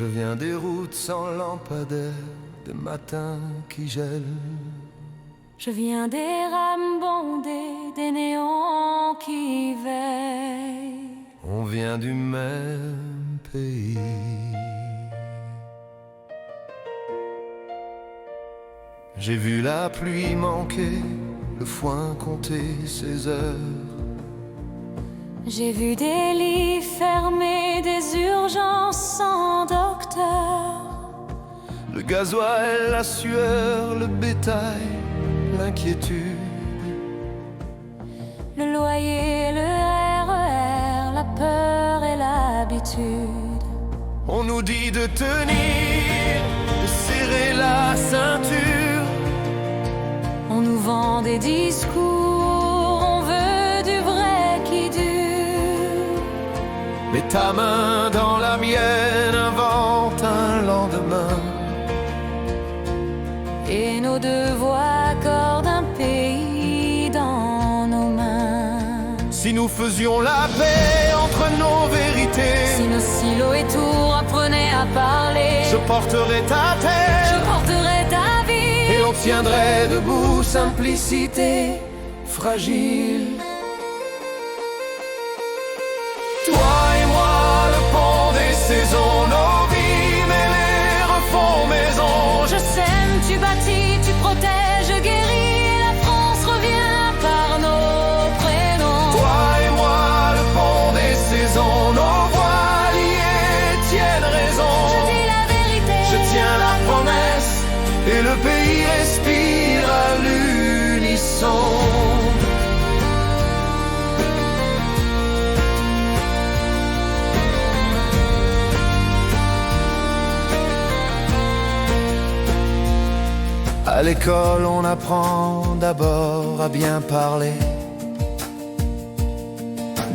Je viens des routes sans lampadaire, des matins qui gèlent. Je viens des rames bondées, des néons qui veillent. On vient du même pays. J'ai vu la pluie manquer, le foin compter ses heures. J'ai vu des lits fermés, des urgences sans docteur. Le gasoil, la sueur, le bétail, l'inquiétude. Le loyer, le RER, la peur et l'habitude. On nous dit de tenir, de serrer la ceinture. On nous vend des discours, on veut du vrai qui dure. Mets ta main dans la mienne, invente un lendemain. Et nos devoirs accordent un pays dans nos mains. Si nous faisions la paix entre nos vérités, Si nos silos et tours apprenaient à parler, je porterai ta je terre porterai ta vie. et on tiendrait debout, simplicité fragile. Toi et moi, le pont des saisons, nos vies mêlées refont maison. Je sème, tu bâtis, tu protèges, je guéris, et la France revient par nos prénoms. Toi et moi, le pont des saisons, nos voix liées tiennent raison. Je dis la vérité, Je tiens la promesse et le pays respire à l'unisson. À l'école, on apprend d'abord à bien parler.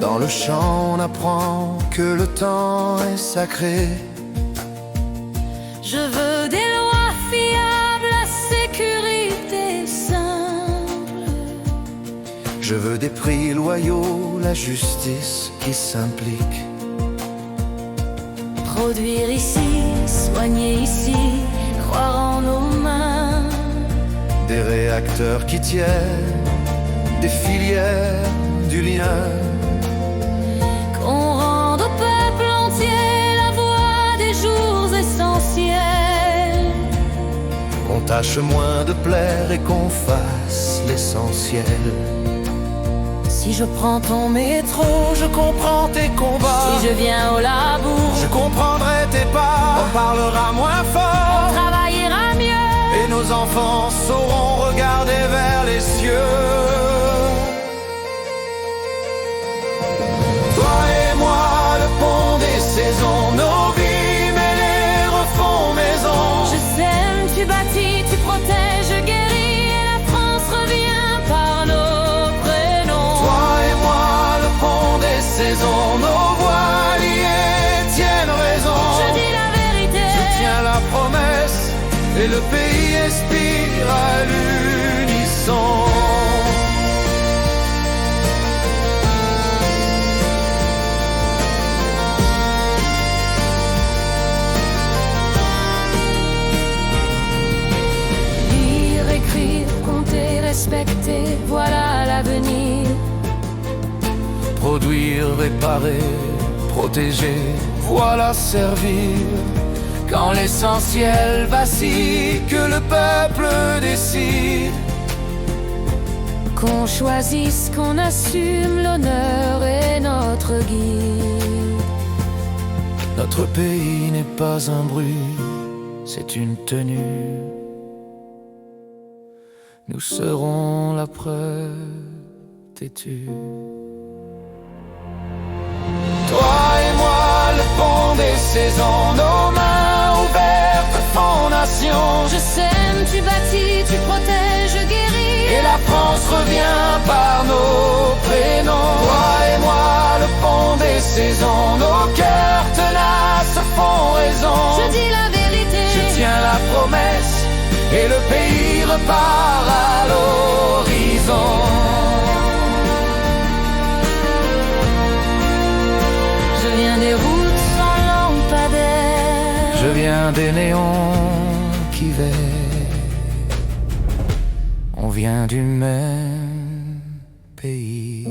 Dans le chant, on apprend que le temps est sacré. je veux des lois fiables, la sécurité simple. Je veux des prix loyaux, la justice qui s'implique. Produire ici, soigner ici, croire en nos mains. Des réacteurs qui tiennent, des filières, du lien. Qu'on rende au peuple entier la voix des jours essentiels. Qu'on tâche moins de plaire et qu'on fasse l'essentiel. Si je prends ton métro, Je comprends tes combats, si je viens au labour, je comprendrai tes pas. On parlera moins on fort travaillera mieux. et nos enfants sauront regarder vers les cieux. Toi et moi, le pont des saisons, nos vies mêlées refont maison. Je sème, tu bâtis, tu protèges, je guéris, et la France revient par nos prénoms. Toi et moi, le pont des saisons, nos voix liées tiennent raison. Je dis la vérité, Je tiens la promesse et le pays expire à l'unisson. lire, écrire, compter, respecter, voilà l'avenir. Produire, réparer, protéger, voilà servir. Quand l'essentiel vacille, que le peuple décide. Qu'on choisisse, qu'on assume, l'honneur est notre guide. Notre pays n'est pas un bruit, c'est une tenue. Nous serons la preuve têtue. Toi et moi, le pont des saisons, nos mains ouvertes, fondation. Je sème, tu bâtis, tu protèges, je guéris, Et la France revient par nos prénoms. Toi et moi, le pont des saisons, nos cœurs tenaces font raison. je dis la vérité, Je tiens la promesse et le pays repart à l'horizon. je viens des routes sans lampadaire. Je Je viens des néons qui veillent. On vient du même pays.